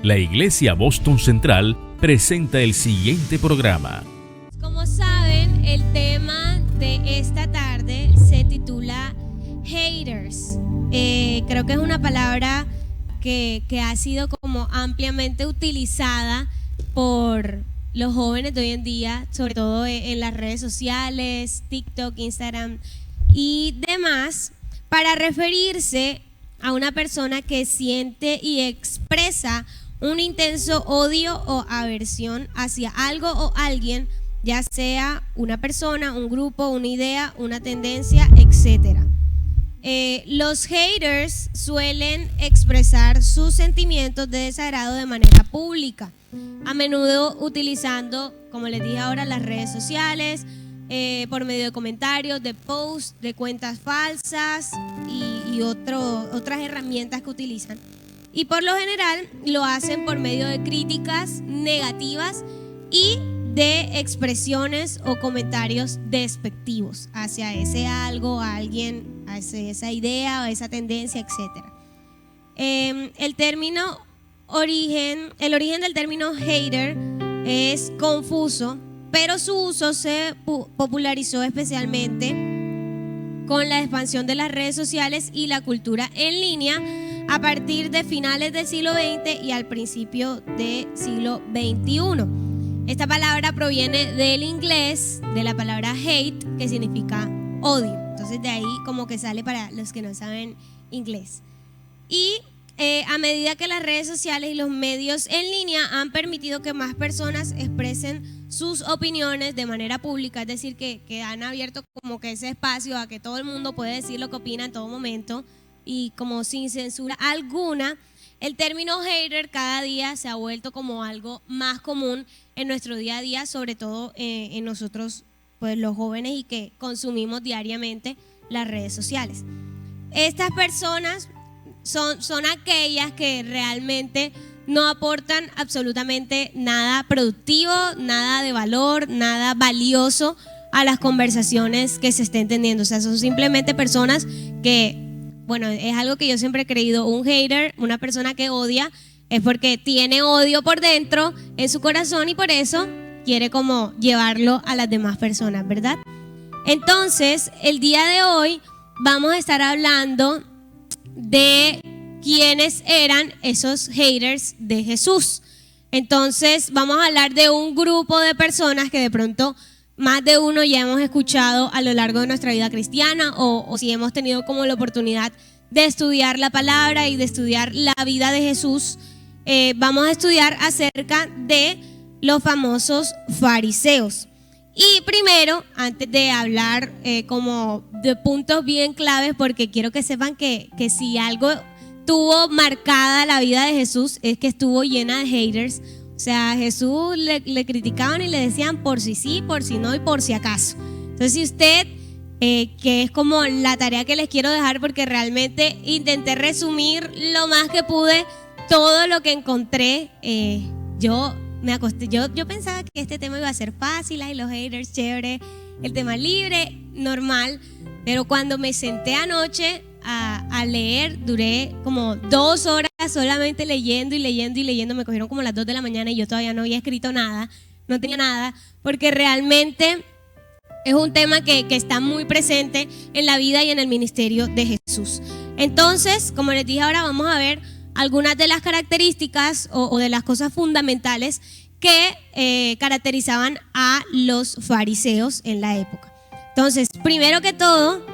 La Iglesia Boston Central presenta el siguiente programa. Como saben, el tema de esta tarde se titula haters. Creo que es una palabra que ha sido como ampliamente utilizada por los jóvenes de hoy en día, sobre todo en las redes sociales, TikTok, Instagram y demás, para referirse a una persona que siente y expresa un intenso odio o aversión hacia algo o alguien, ya sea una persona, un grupo, una idea, una tendencia, etc. Los haters suelen expresar sus sentimientos de desagrado de manera pública, a menudo utilizando, como les dije ahora, las redes sociales, por medio de comentarios, de posts, de cuentas falsas y otras herramientas que utilizan. Y por lo general lo hacen por medio de críticas negativas y de expresiones o comentarios despectivos hacia ese algo, a alguien, hacia esa idea o esa tendencia, etc. El origen del término hater es confuso, pero su uso se popularizó especialmente con la expansión de las redes sociales y la cultura en línea a partir de finales del siglo XX y al principio del siglo XXI. Esta palabra proviene del inglés, de la palabra hate, que significa odio. Entonces de ahí como que sale para los que no saben inglés. Y a medida que las redes sociales y los medios en línea han permitido que más personas expresen sus opiniones de manera pública, es decir, que han abierto como que ese espacio a que todo el mundo puede decir lo que opina en todo momento y como sin censura alguna, el término hater cada día se ha vuelto como algo más común en nuestro día a día, sobre todo en nosotros, pues los jóvenes y que consumimos diariamente las redes sociales. Estas personas son aquellas que realmente no aportan absolutamente nada productivo, nada de valor, nada valioso a las conversaciones que se estén teniendo. O sea, son simplemente personas que, bueno, es algo que yo siempre he creído, un hater, una persona que odia, es porque tiene odio por dentro en su corazón y por eso quiere como llevarlo a las demás personas, ¿verdad? Entonces, el día de hoy vamos a estar hablando de quiénes eran esos haters de Jesús. Entonces vamos a hablar de un grupo de personas que de pronto más de uno ya hemos escuchado a lo largo de nuestra vida cristiana o si hemos tenido como la oportunidad de estudiar la palabra y de estudiar la vida de Jesús. Vamos a estudiar acerca de los famosos fariseos. Y primero, antes de hablar como de puntos bien claves, porque quiero que sepan que si algo tuvo marcada la vida de Jesús es que estuvo llena de haters. O sea, a Jesús le criticaban y le decían por si sí, por si no y por si acaso. Entonces, si usted, que es como la tarea que les quiero dejar, porque realmente intenté resumir lo más que pude todo lo que encontré. Yo me acosté, yo pensaba que este tema iba a ser fácil, y los haters, chévere, el tema libre, normal, pero cuando me senté anoche a leer, duré como 2 horas solamente leyendo y leyendo y leyendo. Me cogieron como las 2 de la mañana y yo todavía no había escrito nada, no tenía nada, porque realmente es un tema que está muy presente en la vida y en el ministerio de Jesús. Entonces, como les dije, ahora vamos a ver algunas de las características o de las cosas fundamentales que caracterizaban a los fariseos en la época. Entonces, primero que todo,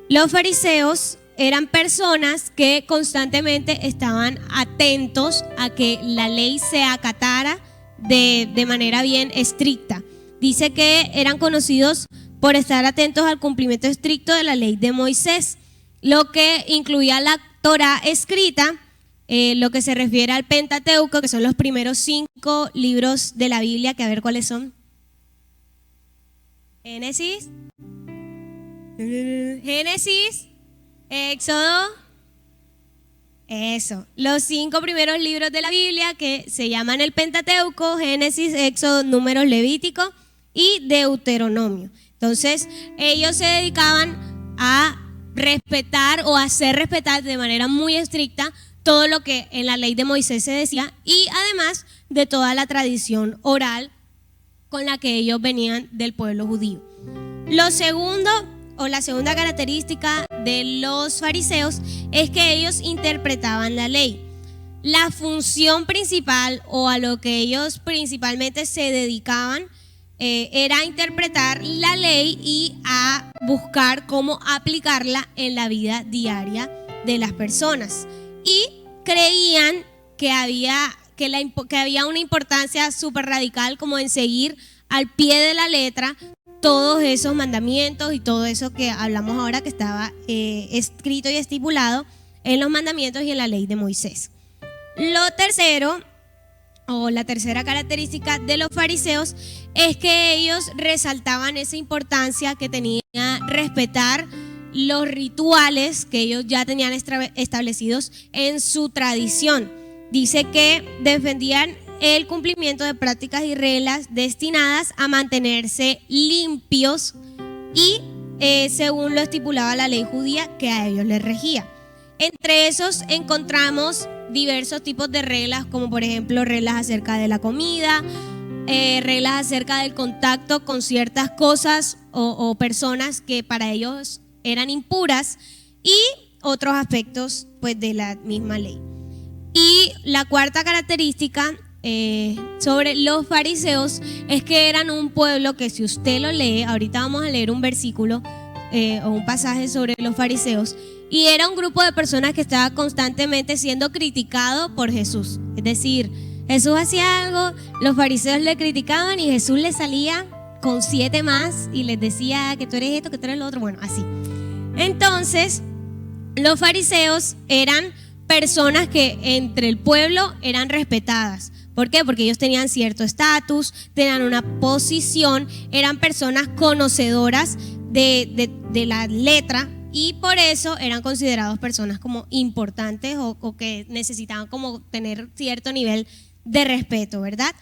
los fariseos eran personas que constantemente estaban atentos a que la ley se acatara de manera bien estricta. Dice que eran conocidos por estar atentos al cumplimiento estricto de la ley de Moisés, lo que incluía la Torá escrita, lo que se refiere al Pentateuco, que son los primeros 5 libros de la Biblia, que a ver cuáles son. Génesis, Éxodo, eso, los 5 primeros libros de la Biblia que se llaman el Pentateuco: Génesis, Éxodo, Números, Levítico y Deuteronomio. Entonces ellos se dedicaban a respetar o hacer respetar de manera muy estricta todo lo que en la ley de Moisés se decía y además de toda la tradición oral con la que ellos venían del pueblo judío. Lo segundo, o la segunda característica de los fariseos, es que ellos interpretaban la ley. La función principal, o a lo que ellos principalmente se dedicaban, era interpretar la ley y a buscar cómo aplicarla en la vida diaria de las personas. Y creían que había una importancia súper radical como en seguir al pie de la letra todos esos mandamientos y todo eso que hablamos ahora que estaba escrito y estipulado en los mandamientos y en la ley de Moisés. Lo tercero, o la tercera característica de los fariseos, es que ellos resaltaban esa importancia que tenía respetar los rituales que ellos ya tenían establecidos en su tradición. Dice que defendían el cumplimiento de prácticas y reglas destinadas a mantenerse limpios y según lo estipulaba la ley judía que a ellos les regía. Entre esos encontramos diversos tipos de reglas, como por ejemplo reglas acerca de la comida, reglas acerca del contacto con ciertas cosas o personas que para ellos eran impuras y otros aspectos pues de la misma ley. Y la cuarta característica sobre los fariseos es que eran un pueblo que, si usted lo lee, ahorita vamos a leer un versículo o un pasaje sobre los fariseos, y era un grupo de personas que estaba constantemente siendo criticado por Jesús. Es decir, Jesús hacía algo, los fariseos le criticaban y Jesús le salía con 7 más y les decía que tú eres esto, que tú eres lo otro, bueno, así. Entonces, los fariseos eran personas que entre el pueblo eran respetadas. ¿Por qué? Porque ellos tenían cierto estatus, tenían una posición, eran personas conocedoras de la letra y por eso eran considerados personas como importantes o que necesitaban como tener cierto nivel de respeto, ¿verdad?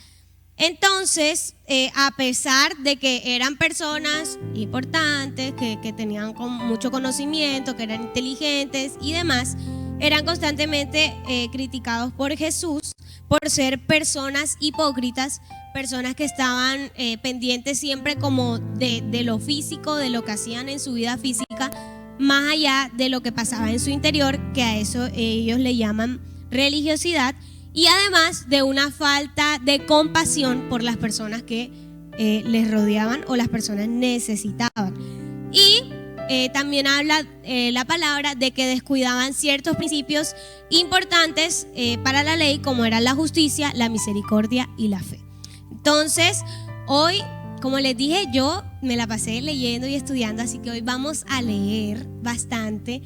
Entonces, a pesar de que eran personas importantes, que tenían mucho conocimiento, que eran inteligentes y demás, eran constantemente criticados por Jesús por ser personas hipócritas, personas que estaban pendientes siempre como de lo físico, de lo que hacían en su vida física, más allá de lo que pasaba en su interior, que a eso ellos le llaman religiosidad, y además de una falta de compasión por las personas que les rodeaban o las personas necesitaban. Y también habla la palabra de que descuidaban ciertos principios importantes para la ley, como eran la justicia, la misericordia y la fe. Entonces, hoy, como les dije, yo me la pasé leyendo y estudiando, así que hoy vamos a leer bastante.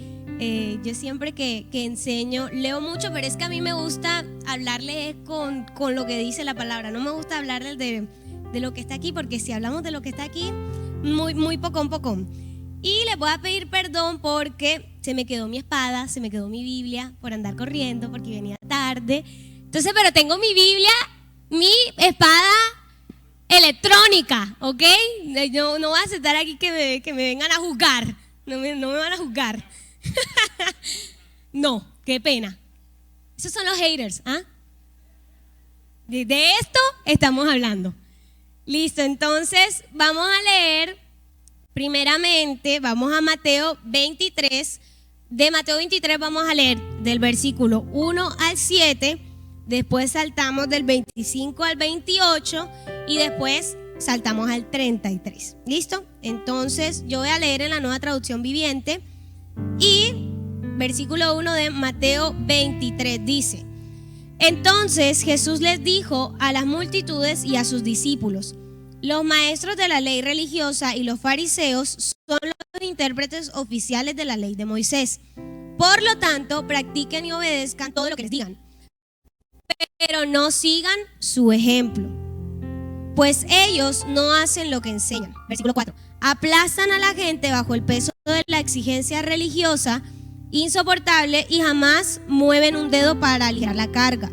Yo siempre que enseño, leo mucho, pero es que a mí me gusta hablarles con lo que dice la palabra. No me gusta hablarles de lo que está aquí, porque si hablamos de lo que está aquí, muy pocón. Y les voy a pedir perdón porque se me quedó mi espada, se me quedó mi Biblia por andar corriendo, porque venía tarde. Entonces, pero tengo mi Biblia, mi espada electrónica, ¿ok? Yo no voy a aceptar aquí que me vengan a juzgar. No me van a juzgar. No, qué pena. Esos son los haters, ¿ah? De esto estamos hablando. Listo, entonces vamos a leer. Primeramente, vamos a Mateo 23. De Mateo 23 vamos a leer del versículo 1 al 7. Después saltamos del 25 al 28 y después saltamos al 33. ¿Listo? Entonces yo voy a leer en la Nueva Traducción Viviente. Y versículo 1 de Mateo 23 dice: Entonces Jesús les dijo a las multitudes y a sus discípulos: Los maestros de la ley religiosa y los fariseos son los intérpretes oficiales de la ley de Moisés. Por lo tanto, practiquen y obedezcan todo lo que les digan, pero no sigan su ejemplo, pues ellos no hacen lo que enseñan. Versículo 4. Aplastan a la gente bajo el peso de la exigencia religiosa insoportable y jamás mueven un dedo para aliviar la carga.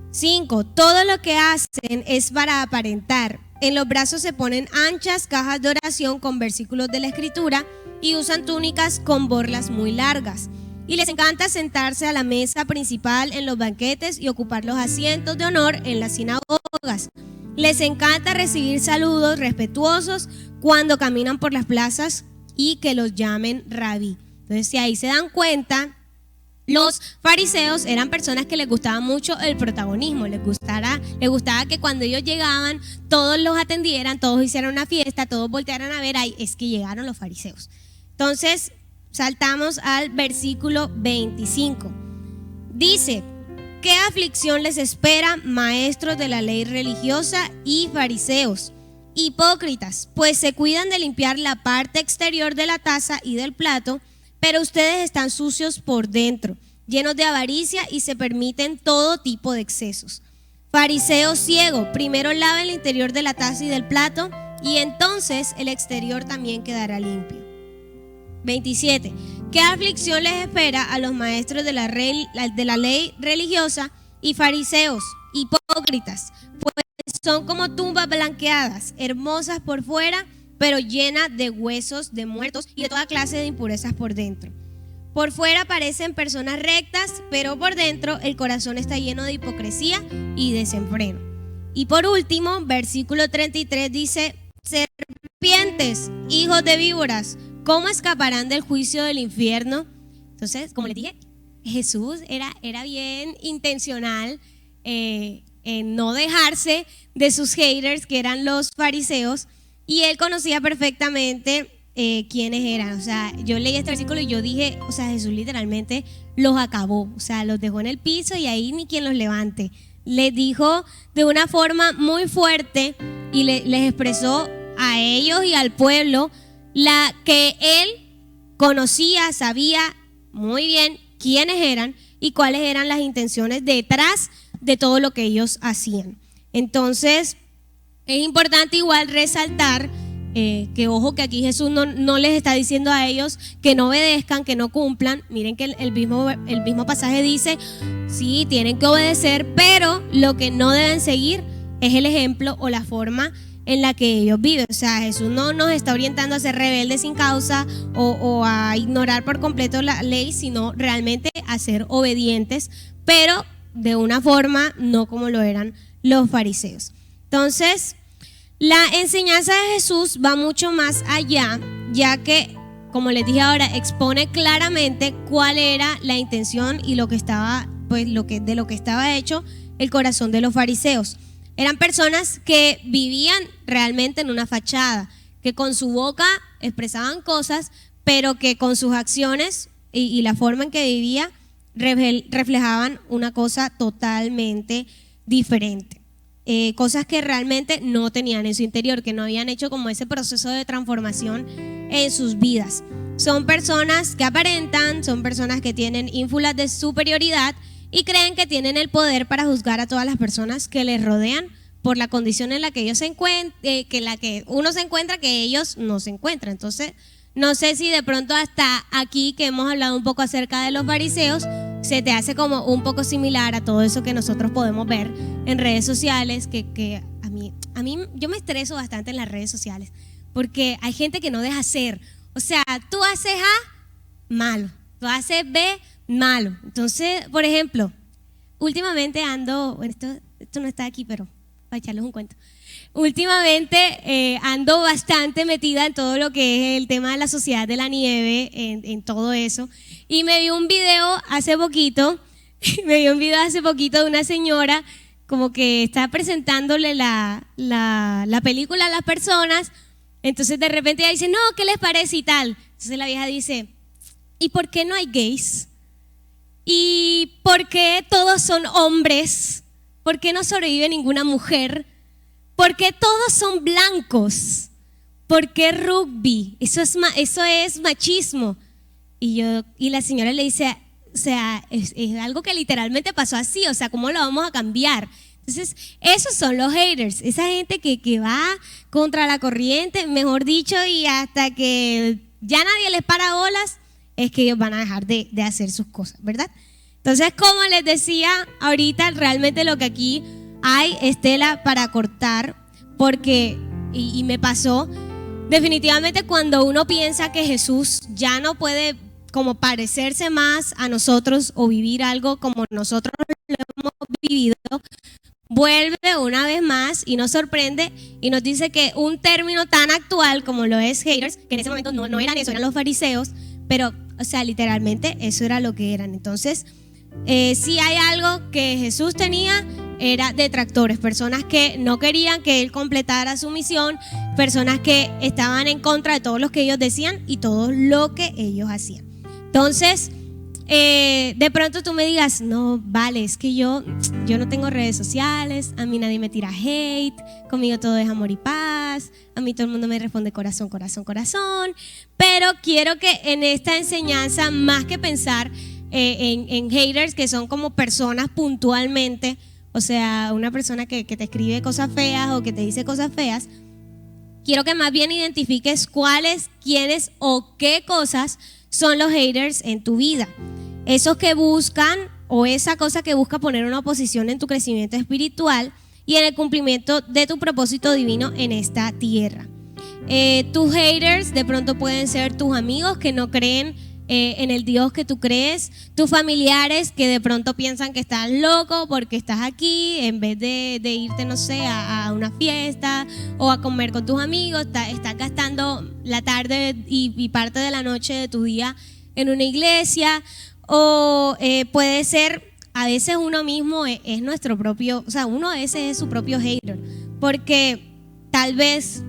5. Todo lo que hacen es para aparentar. En los brazos se ponen anchas cajas de oración con versículos de la Escritura y usan túnicas con borlas muy largas. y les encanta sentarse a la mesa principal en los banquetes y ocupar los asientos de honor en las sinagogas. Les encanta recibir saludos respetuosos cuando caminan por las plazas y que los llamen rabí. Entonces, si ahí se dan cuenta, los fariseos eran personas que les gustaba mucho el protagonismo, les gustaba que cuando ellos llegaban todos los atendieran, todos hicieran una fiesta, todos voltearan a ver, ay, es que llegaron los fariseos. Entonces, saltamos al versículo 25. Dice: ¿qué aflicción les espera, maestros de la ley religiosa y fariseos, hipócritas? Pues se cuidan de limpiar la parte exterior de la taza y del plato, pero ustedes están sucios por dentro, llenos de avaricia y se permiten todo tipo de excesos. Fariseo ciego, primero lava el interior de la taza y del plato, y entonces el exterior también quedará limpio. 27. ¿Qué aflicción les espera a los maestros de la ley religiosa y fariseos, hipócritas? Pues son como tumbas blanqueadas, hermosas por fuera, pero llenas de huesos de muertos y de toda clase de impurezas por dentro. Por fuera parecen personas rectas, pero por dentro el corazón está lleno de hipocresía y desenfreno. Y por último, versículo 33 dice: serpientes, hijos de víboras, ¿cómo escaparán del juicio del infierno? Entonces, como les dije, Jesús era bien intencional en no dejarse de sus haters, que eran los fariseos, y él conocía perfectamente quiénes eran. O sea, yo leí este versículo y yo dije, o sea, Jesús literalmente los acabó, o sea, los dejó en el piso y ahí ni quien los levante. Les dijo de una forma muy fuerte y les expresó a ellos y al pueblo la que él conocía, sabía muy bien quiénes eran y cuáles eran las intenciones detrás de todo lo que ellos hacían. Entonces, es importante igual resaltar que ojo, que aquí Jesús no les está diciendo a ellos que no obedezcan, que no cumplan. Miren que el mismo pasaje dice, sí, tienen que obedecer, pero lo que no deben seguir es el ejemplo o la forma en la que ellos viven. O sea, Jesús no nos está orientando a ser rebeldes sin causa o a ignorar por completo la ley, sino realmente a ser obedientes, pero de una forma no como lo eran los fariseos. Entonces, la enseñanza de Jesús va mucho más allá, ya que, como les dije ahora, expone claramente cuál era la intención y lo que estaba, pues de lo que estaba hecho el corazón de los fariseos. Eran personas que vivían realmente en una fachada, que con su boca expresaban cosas, pero que con sus acciones y la forma en que vivía reflejaban una cosa totalmente diferente. Cosas que realmente no tenían en su interior, que no habían hecho como ese proceso de transformación en sus vidas. Son personas que aparentan, son personas que tienen ínfulas de superioridad y creen que tienen el poder para juzgar a todas las personas que les rodean por la condición en la que ellos se encuentran, que la que uno se encuentra, que ellos no se encuentran. Entonces, no sé si de pronto hasta aquí que hemos hablado un poco acerca de los fariseos, se te hace como un poco similar a todo eso que nosotros podemos ver en redes sociales, que a mí yo me estreso bastante en las redes sociales, porque hay gente que no deja ser. O sea, tú haces A, malo, tú haces B, malo. Entonces, por ejemplo, últimamente ando, bueno, esto no está aquí, pero para echarles un cuento. Últimamente ando bastante metida en todo lo que es el tema de la sociedad de la nieve, en todo eso. Y me vi un video hace poquito de una señora como que está presentándole la película a las personas. Entonces de repente ella dice, no, ¿qué les parece y tal? Entonces la vieja dice, ¿y por qué no hay gays? ¿Y por qué todos son hombres? ¿Por qué no sobrevive ninguna mujer? ¿Por qué todos son blancos? ¿Por qué rugby? Eso es machismo. Y la señora le dice, o sea, es algo que literalmente pasó así, o sea, ¿cómo lo vamos a cambiar? Entonces, esos son los haters, esa gente que va contra la corriente, mejor dicho, y hasta que ya nadie les para bolas, es que ellos van a dejar de hacer sus cosas, ¿verdad? Entonces, como les decía ahorita, realmente lo que aquí hay es tela para cortar, porque, y me pasó, definitivamente cuando uno piensa que Jesús ya no puede como parecerse más a nosotros o vivir algo como nosotros lo hemos vivido, vuelve una vez más y nos sorprende y nos dice que un término tan actual como lo es haters, que en ese momento no eran eso, eran los fariseos, pero, o sea, literalmente eso era lo que eran. Entonces, si hay algo que Jesús tenía, era detractores, personas que no querían que Él completara su misión, personas que estaban en contra de todo lo que ellos decían y todo lo que ellos hacían. Entonces, de pronto tú me digas, no, vale, es que yo no tengo redes sociales, a mí nadie me tira hate, conmigo todo es amor y paz, a mí todo el mundo me responde corazón, corazón, corazón, pero quiero que en esta enseñanza, más que pensar en haters, que son como personas puntualmente, o sea, una persona que te escribe cosas feas o que te dice cosas feas, quiero que más bien identifiques cuáles, quiénes o qué cosas son los haters en tu vida. Esos que buscan o esa cosa que busca poner una oposición en tu crecimiento espiritual y en el cumplimiento de tu propósito divino en esta tierra. Tus haters de pronto pueden ser tus amigos que no creen en el Dios que tú crees, tus familiares que de pronto piensan que estás loco porque estás aquí en vez de irte, no sé, a una fiesta o a comer con tus amigos, estás gastando la tarde y parte de la noche de tu día en una iglesia. O puede ser, a veces uno mismo es nuestro propio, o sea, uno a veces es su propio hater, porque tal vez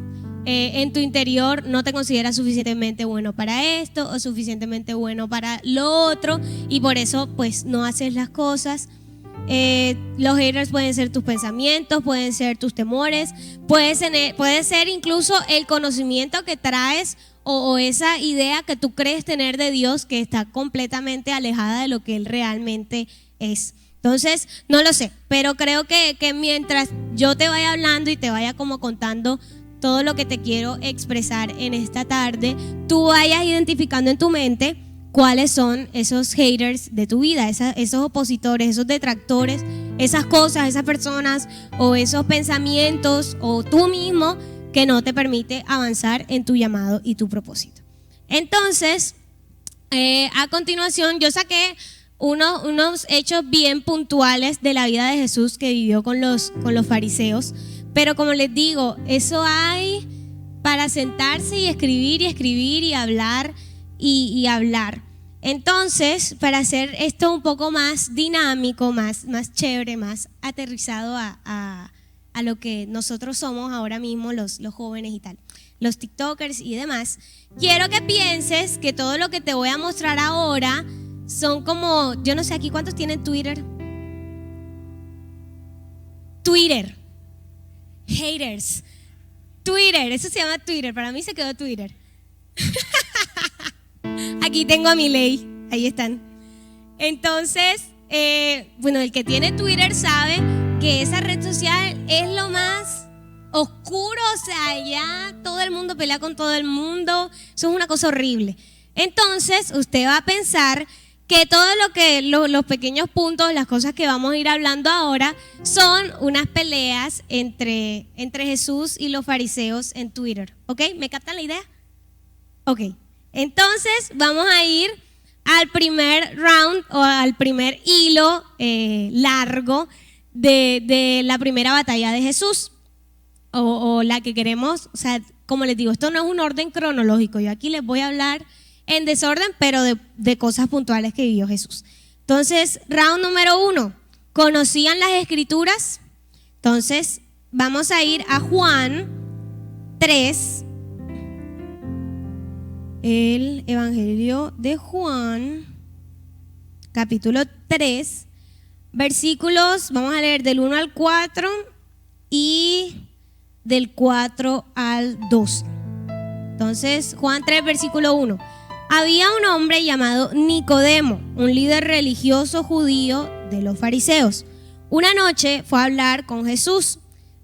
en tu interior no te consideras suficientemente bueno para esto o suficientemente bueno para lo otro y por eso pues no haces las cosas. Los haters pueden ser tus pensamientos, pueden ser tus temores, puede ser incluso el conocimiento que traes o esa idea que tú crees tener de Dios que está completamente alejada de lo que Él realmente es. Entonces, no lo sé, pero creo que mientras yo te vaya hablando y te vaya como contando todo lo que te quiero expresar en esta tarde, tú vayas identificando en tu mente cuáles son esos haters de tu vida, esos opositores, esos detractores, esas cosas, esas personas o esos pensamientos o tú mismo que no te permite avanzar en tu llamado y tu propósito. Entonces, a continuación yo saqué unos hechos bien puntuales de la vida de Jesús que vivió con los fariseos, pero como les digo, eso hay para sentarse y escribir y hablar y hablar. Entonces, para hacer esto un poco más dinámico, más chévere, más aterrizado a lo que nosotros somos ahora mismo, los jóvenes y tal, los TikTokers y demás, quiero que pienses que todo lo que te voy a mostrar ahora son como, yo no sé aquí cuántos tienen Twitter. Haters. Twitter, eso se llama Twitter, para mí se quedó Twitter. Aquí tengo a Milei, ahí están. Entonces, bueno, el que tiene Twitter sabe que esa red social es lo más oscuro, o sea, ya todo el mundo pelea con todo el mundo, eso es una cosa horrible. Entonces, usted va a pensar que todo lo que los pequeños puntos, las cosas que vamos a ir hablando ahora, son unas peleas entre Jesús y los fariseos en Twitter, ¿ok? ¿Me captan la idea? Ok, entonces vamos a ir al primer round o al primer hilo largo de la primera batalla de Jesús o la que queremos, o sea, como les digo, esto no es un orden cronológico, yo aquí les voy a hablar en desorden, pero de cosas puntuales que vivió Jesús. Entonces, round número 1, ¿conocían las escrituras? Entonces, vamos a ir a Juan 3, el Evangelio de Juan, capítulo 3, versículos, vamos a leer del 1 al 4 y del 4 al 12. Entonces, Juan 3, versículo 1. Había un hombre llamado Nicodemo, un líder religioso judío de los fariseos. Una noche fue a hablar con Jesús.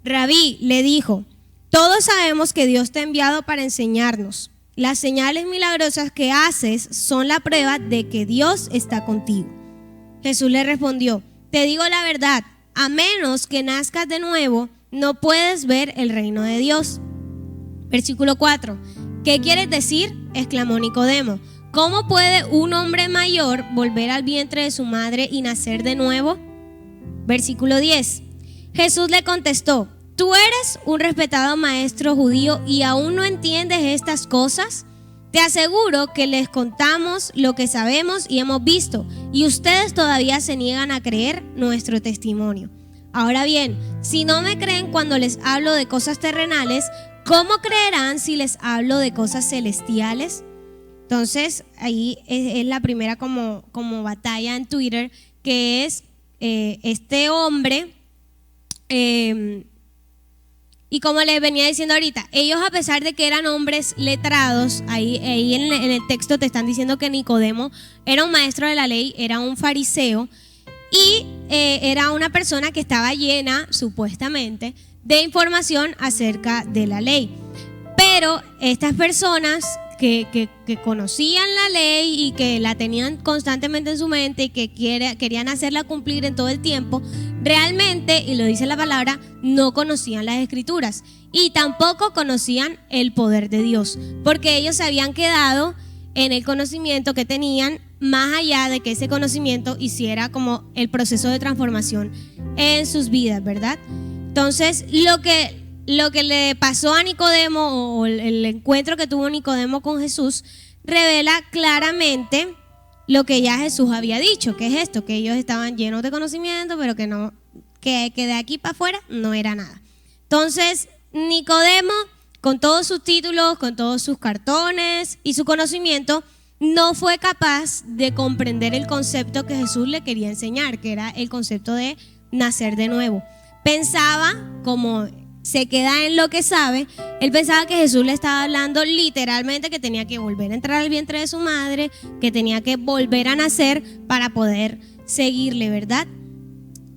Rabí, le dijo, todos sabemos que Dios te ha enviado para enseñarnos. Las señales milagrosas que haces son la prueba de que Dios está contigo. Jesús le respondió, te digo la verdad, a menos que nazcas de nuevo, no puedes ver el reino de Dios. Versículo 4. ¿Qué quieres decir?, exclamó Nicodemo. ¿cómo puede un hombre mayor volver al vientre de su madre y nacer de nuevo? Versículo 10. Jesús le contestó: ¿tú eres un respetado maestro judío y aún no entiendes estas cosas? Te aseguro que les contamos lo que sabemos y hemos visto, y ustedes todavía se niegan a creer nuestro testimonio. Ahora bien, si no me creen cuando les hablo de cosas terrenales, ¿cómo creerán si les hablo de cosas celestiales? Entonces, ahí es la primera como batalla en Twitter, que es este hombre, y como les venía diciendo ahorita, ellos, a pesar de que eran hombres letrados, ahí en el texto te están diciendo que Nicodemo era un maestro de la ley, era un fariseo, y era una persona que estaba llena, supuestamente, de información acerca de la ley. Pero estas personas que conocían la ley y que la tenían constantemente en su mente y que querían hacerla cumplir en todo el tiempo, realmente, y lo dice la palabra, no conocían las escrituras y tampoco conocían el poder de Dios, porque ellos se habían quedado en el conocimiento que tenían, más allá de que ese conocimiento hiciera como el proceso de transformación en sus vidas, ¿verdad? Entonces, lo que le pasó a Nicodemo, o el encuentro que tuvo Nicodemo con Jesús, revela claramente lo que ya Jesús había dicho, que es esto, que ellos estaban llenos de conocimiento, pero que de aquí para afuera no era nada. Entonces, Nicodemo, con todos sus títulos, con todos sus cartones y su conocimiento, no fue capaz de comprender el concepto que Jesús le quería enseñar, que era el concepto de nacer de nuevo. Pensaba, como se queda en lo que sabe, él pensaba que Jesús le estaba hablando literalmente que tenía que volver a entrar al vientre de su madre, que tenía que volver a nacer para poder seguirle, ¿verdad?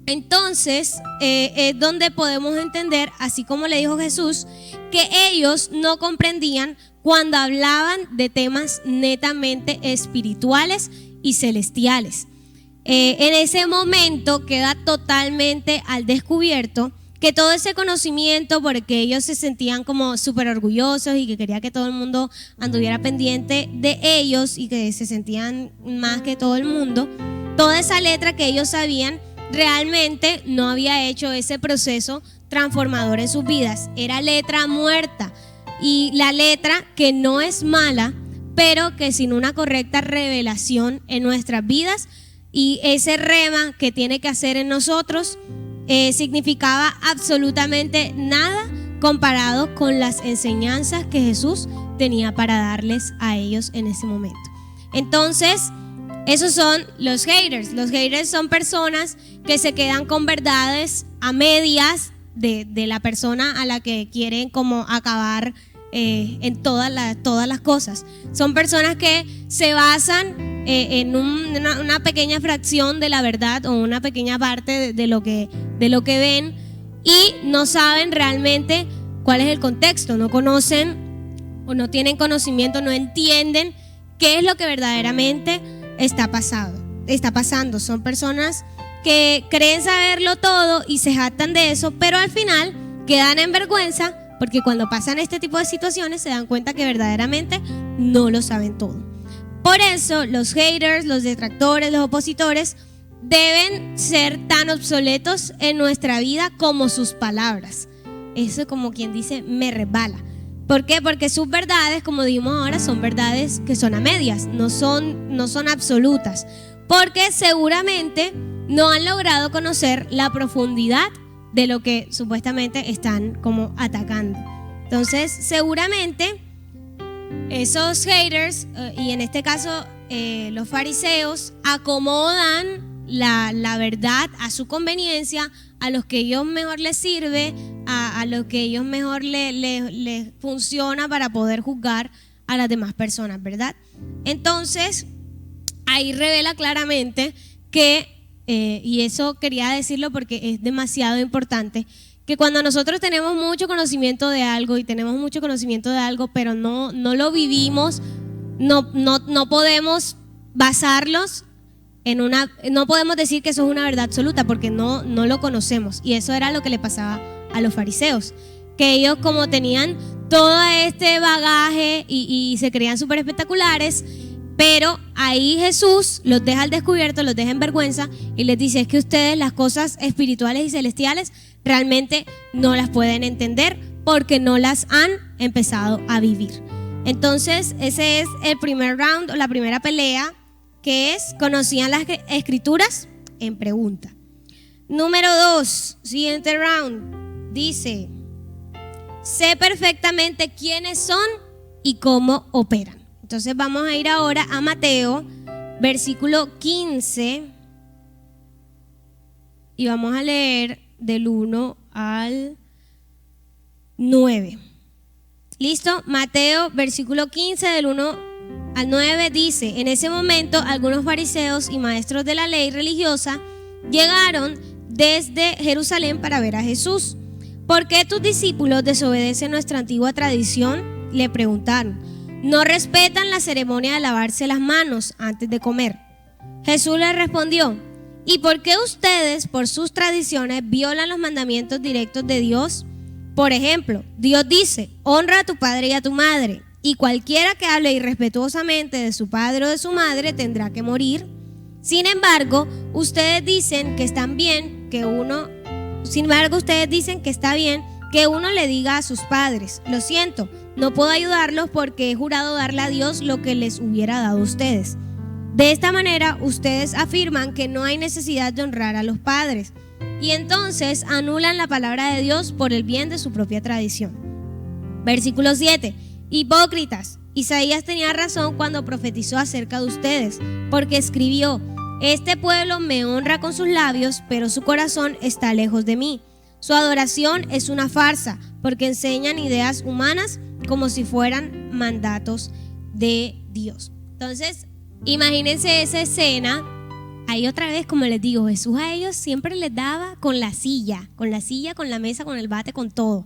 Entonces es donde podemos entender, así como le dijo Jesús, que ellos no comprendían cuando hablaban de temas netamente espirituales y celestiales. En ese momento queda totalmente al descubierto que todo ese conocimiento, porque ellos se sentían como súper orgullosos y que quería que todo el mundo anduviera pendiente de ellos y que se sentían más que todo el mundo, toda esa letra que ellos sabían realmente no había hecho ese proceso transformador en sus vidas. Era letra muerta, y la letra que no es mala, pero que sin una correcta revelación en nuestras vidas y ese rema que tiene que hacer en nosotros, significaba absolutamente nada comparado con las enseñanzas que Jesús tenía para darles a ellos en ese momento. Entonces, esos son los haters. Los haters son personas que se quedan con verdades a medias de la persona a la que quieren como acabar en todas las cosas. Son personas que se basan en una pequeña fracción de la verdad o una pequeña parte de lo que ven, y no saben realmente cuál es el contexto, no conocen o no tienen conocimiento, no entienden qué es lo que verdaderamente está pasando. Son personas que creen saberlo todo y se jactan de eso, pero al final quedan en vergüenza porque cuando pasan este tipo de situaciones se dan cuenta que verdaderamente no lo saben todo. Por eso los haters, los detractores, los opositores deben ser tan obsoletos en nuestra vida como sus palabras. Eso, como quien dice, me resbala. ¿Por qué? Porque sus verdades, como dijimos ahora, son verdades que son a medias, no son absolutas. Porque seguramente no han logrado conocer la profundidad de lo que supuestamente están como atacando. Entonces, seguramente esos haters, y en este caso los fariseos, acomodan la verdad a su conveniencia, a los que ellos mejor les sirve, a los que ellos mejor les funciona para poder juzgar a las demás personas, ¿verdad? Entonces, ahí revela claramente que, y eso quería decirlo porque es demasiado importante, que cuando nosotros tenemos mucho conocimiento de algo y tenemos mucho conocimiento de algo, pero no lo vivimos, no podemos basarlos no podemos decir que eso es una verdad absoluta porque no lo conocemos. Y eso era lo que le pasaba a los fariseos, que ellos, como tenían todo este bagaje y se creían súper espectaculares, Pero ahí Jesús los deja al descubierto, los deja en vergüenza y les dice: es que ustedes las cosas espirituales y celestiales realmente no las pueden entender porque no las han empezado a vivir. Entonces ese es el primer round o la primera pelea, que es: conocían las escrituras en pregunta. Número 2, siguiente round, dice: sé perfectamente quiénes son y cómo operan. Entonces vamos a ir ahora a Mateo, versículo 15, y vamos a leer del 1 al 9. ¿Listo? Mateo, versículo 15, del 1 al 9 dice: en ese momento algunos fariseos y maestros de la ley religiosa llegaron desde Jerusalén para ver a Jesús. ¿Por qué tus discípulos desobedecen nuestra antigua tradición?, le preguntaron. ¿No respetan la ceremonia de lavarse las manos antes de comer? Jesús les respondió: ¿y por qué ustedes, por sus tradiciones, violan los mandamientos directos de Dios? Por ejemplo, Dios dice: honra a tu padre y a tu madre, y cualquiera que hable irrespetuosamente de su padre o de su madre tendrá que morir. Sin embargo, ustedes dicen que está bien que uno le diga a sus padres: lo siento, no puedo ayudarlos porque he jurado darle a Dios lo que les hubiera dado a ustedes. De esta manera, ustedes afirman que no hay necesidad de honrar a los padres, y entonces anulan la palabra de Dios por el bien de su propia tradición. Versículo 7. Hipócritas, Isaías tenía razón cuando profetizó acerca de ustedes, porque escribió: este pueblo me honra con sus labios, pero su corazón está lejos de mí. Su adoración es una farsa, porque enseñan ideas humanas como si fueran mandatos de Dios. Entonces, imagínense esa escena. Ahí otra vez, como les digo, Jesús a ellos siempre les daba con la silla, con la mesa, con el bate, con todo.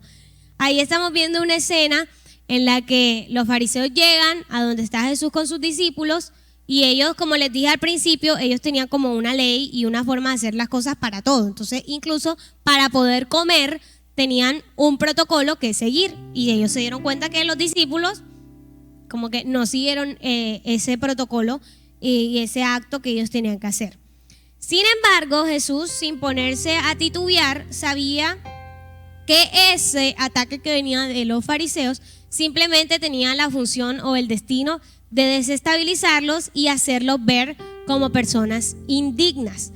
Ahí estamos viendo una escena en la que los fariseos llegan a donde está Jesús con sus discípulos, y ellos, como les dije al principio, ellos tenían como una ley y una forma de hacer las cosas para todo. Entonces, incluso para poder comer tenían un protocolo que seguir, y ellos se dieron cuenta que los discípulos como que no siguieron ese protocolo y ese acto que ellos tenían que hacer. Sin embargo, Jesús, sin ponerse a titubear, sabía que ese ataque que venía de los fariseos simplemente tenía la función o el destino de desestabilizarlos y hacerlos ver como personas indignas.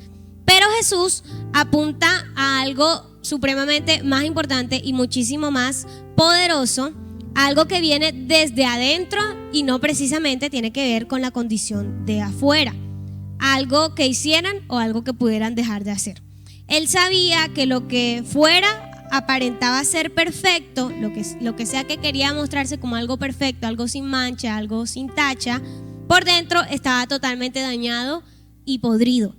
Pero Jesús apunta a algo supremamente más importante y muchísimo más poderoso, algo que viene desde adentro y no precisamente tiene que ver con la condición de afuera, algo que hicieran o algo que pudieran dejar de hacer. Él sabía que lo que fuera aparentaba ser perfecto, lo que sea que quería mostrarse como algo perfecto, algo sin mancha, algo sin tacha, por dentro estaba totalmente dañado y podrido,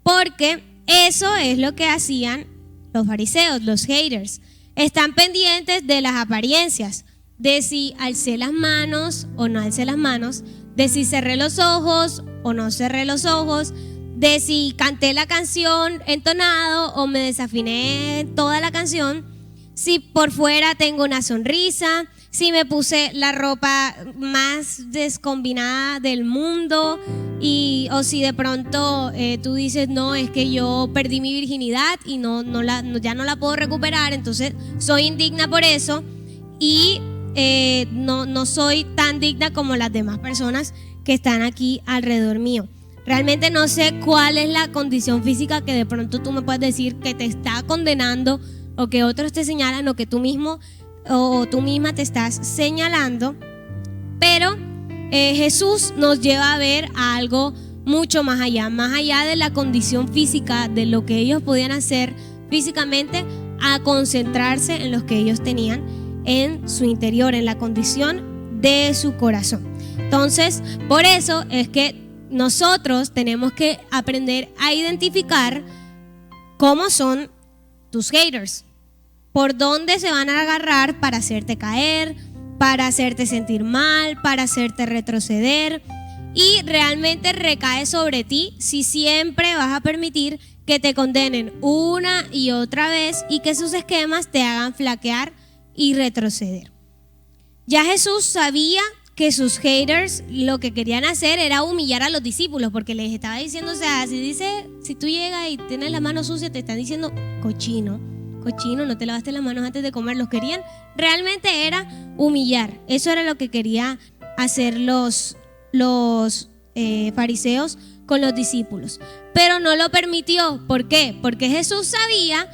porque eso es lo que hacían los fariseos, los haters. Están pendientes de las apariencias, de si alcé las manos o no alcé las manos, de si cerré los ojos o no cerré los ojos, de si canté la canción entonado o me desafiné toda la canción, si por fuera tengo una sonrisa, si me puse la ropa más descombinada del mundo, o si de pronto tú dices: no, es que yo perdí mi virginidad y ya no la puedo recuperar, entonces soy indigna por eso, y no soy tan digna como las demás personas que están aquí alrededor mío. Realmente no sé cuál es la condición física que de pronto tú me puedes decir que te está condenando, o que otros te señalan, o que tú mismo o tú misma te estás señalando. Pero Jesús nos lleva a ver a algo mucho más allá de la condición física, de lo que ellos podían hacer físicamente, a concentrarse en lo que ellos tenían en su interior, en la condición de su corazón. Entonces, por eso es que nosotros tenemos que aprender a identificar cómo son tus haters, por dónde se van a agarrar para hacerte caer, para hacerte sentir mal, para hacerte retroceder, y realmente recae sobre ti si siempre vas a permitir que te condenen una y otra vez y que sus esquemas te hagan flaquear y retroceder. Ya Jesús sabía que sus haters lo que querían hacer era humillar a los discípulos, porque les estaba diciendo, o sea, si tú llegas y tienes las manos sucias, te están diciendo cochino, no te lavaste las manos antes de comer. Los querían, realmente era humillar. Eso era lo que quería hacer los fariseos con los discípulos, pero no lo permitió. ¿Por qué? Porque Jesús sabía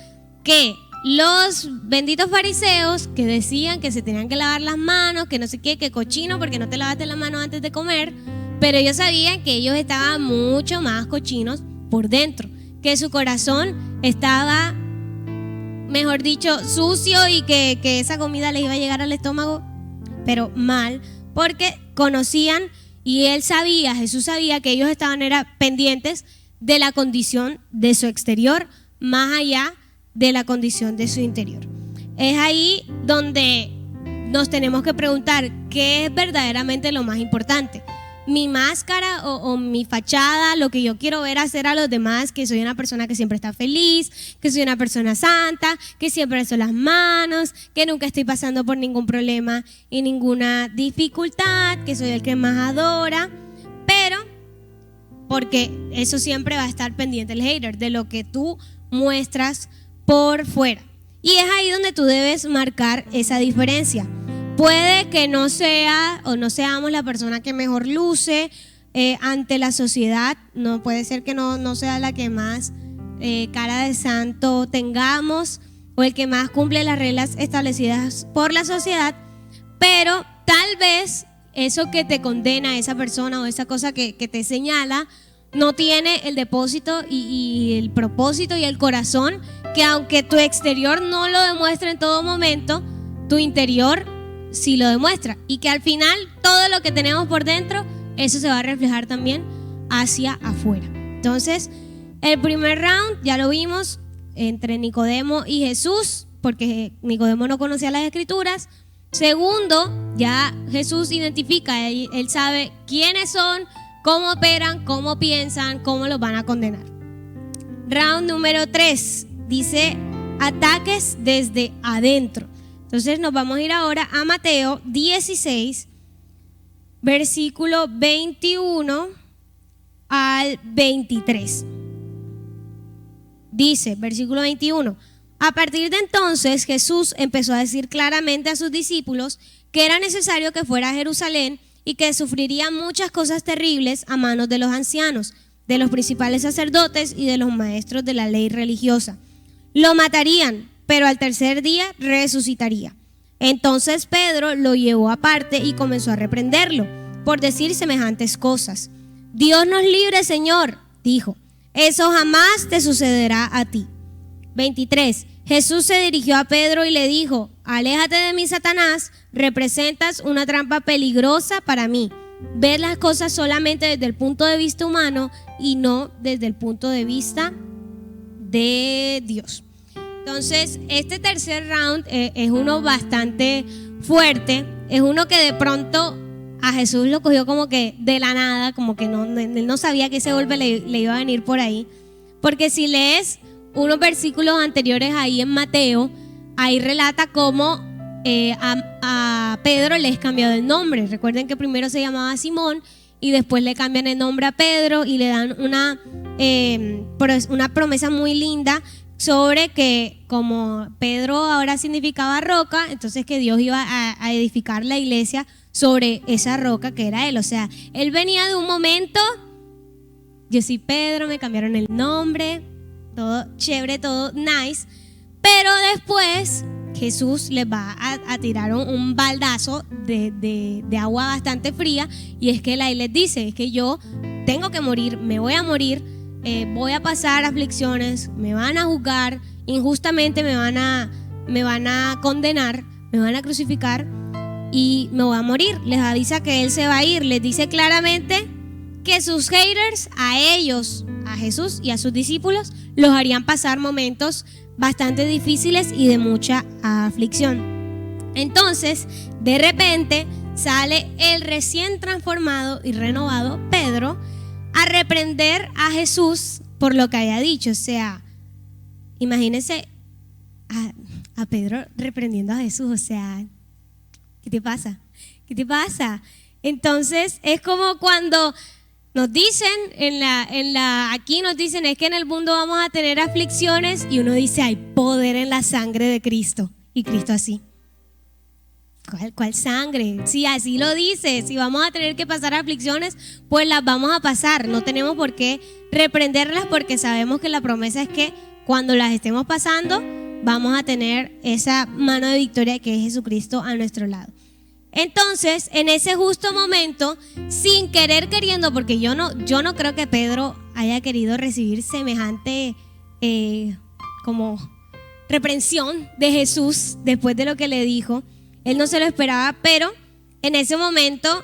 que los benditos fariseos que decían que se tenían que lavar las manos, que no sé qué, que cochino porque no te lavaste las manos antes de comer, pero ellos sabían que ellos estaban mucho más cochinos por dentro, que su corazón estaba, mejor dicho, sucio, y que esa comida les iba a llegar al estómago, pero mal, porque conocían. Y Jesús sabía que ellos estaban pendientes de la condición de su exterior, más allá de la condición de su interior. Es ahí donde nos tenemos que preguntar qué es verdaderamente lo más importante. Mi máscara o mi fachada, lo que yo quiero ver hacer a los demás, que soy una persona que siempre está feliz, que soy una persona santa, que siempre alzo las manos, que nunca estoy pasando por ningún problema y ninguna dificultad, que soy el que más adora, pero porque eso siempre va a estar pendiente el hater, de lo que tú muestras por fuera. Y es ahí donde tú debes marcar esa diferencia. Puede que no sea o no seamos la persona que mejor luce ante la sociedad. No puede ser que no sea la que más cara de santo tengamos, o el que más cumple las reglas establecidas por la sociedad, pero tal vez eso que te condena a esa persona o esa cosa que te señala no tiene el depósito y el propósito y el corazón, que aunque tu exterior no lo demuestre en todo momento, tu interior sí lo demuestra, y que al final todo lo que tenemos por dentro, eso se va a reflejar también hacia afuera. Entonces, el primer round ya lo vimos entre Nicodemo y Jesús, porque Nicodemo no conocía las escrituras. Segundo, ya Jesús identifica, él sabe quiénes son, cómo operan, cómo piensan, cómo los van a condenar. Round número 3 dice ataques desde adentro. Entonces nos vamos a ir ahora a Mateo 16, versículo 21 al 23. Dice, versículo 21: a partir de entonces Jesús empezó a decir claramente a sus discípulos que era necesario que fuera a Jerusalén y que sufriría muchas cosas terribles a manos de los ancianos, de los principales sacerdotes y de los maestros de la ley religiosa. Lo matarían, pero al tercer día resucitaría. Entonces Pedro lo llevó aparte y comenzó a reprenderlo por decir semejantes cosas. Dios nos libre, Señor, dijo, eso jamás te sucederá a ti. 23. Jesús se dirigió a Pedro y le dijo, aléjate de mí, Satanás, representas una trampa peligrosa para mí. Ves las cosas solamente desde el punto de vista humano y no desde el punto de vista de Dios. Entonces, este tercer round es uno bastante fuerte, es uno que de pronto a Jesús lo cogió como que de la nada, como que él no sabía que ese golpe le iba a venir por ahí, porque si lees unos versículos anteriores ahí en Mateo, ahí relata cómo a Pedro le es cambiado el nombre. Recuerden que primero se llamaba Simón y después le cambian el nombre a Pedro y le dan una promesa muy linda sobre que como Pedro ahora significaba roca, entonces que Dios iba a edificar la iglesia sobre esa roca que era él. O sea, él venía de un momento, yo soy Pedro, me cambiaron el nombre, todo chévere, todo nice, pero después Jesús les va a tirar un baldazo de agua bastante fría, y es que él ahí les dice, es que yo tengo que morir, me voy a morir, voy a pasar aflicciones, me van a juzgar injustamente, me van a condenar, me van a crucificar y me voy a morir. Les avisa que él se va a ir, les dice claramente que sus haters, a ellos, a Jesús y a sus discípulos, los harían pasar momentos bastante difíciles y de mucha aflicción. Entonces, de repente, sale el recién transformado y renovado Pedro a reprender a Jesús por lo que haya dicho. O sea, imagínense a Pedro reprendiendo a Jesús. O sea, ¿qué te pasa? ¿Qué te pasa? Entonces es como cuando nos dicen, aquí nos dicen es que en el mundo vamos a tener aflicciones y uno dice hay poder en la sangre de Cristo. Y Cristo así. ¿Cuál sangre? Sí, así lo dice. Si vamos a tener que pasar aflicciones, pues las vamos a pasar. No tenemos por qué reprenderlas porque sabemos que la promesa es que cuando las estemos pasando, vamos a tener esa mano de victoria que es Jesucristo a nuestro lado. Entonces, en ese justo momento, sin querer queriendo, porque yo no creo que Pedro haya querido recibir semejante como reprensión de Jesús después de lo que le dijo. Él no se lo esperaba, pero en ese momento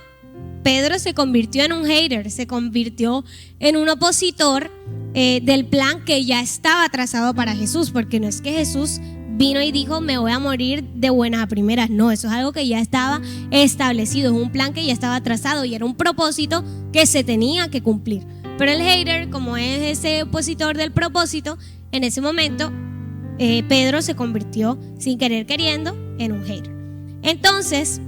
Pedro se convirtió en un hater, se convirtió en un opositor del plan que ya estaba trazado para Jesús, porque no es que Jesús vino y dijo me voy a morir de buenas a primeras, no, eso es algo que ya estaba establecido, es un plan que ya estaba trazado y era un propósito que se tenía que cumplir. Pero el hater, como es ese opositor del propósito, en ese momento Pedro se convirtió sin querer queriendo en un hater. Entonces,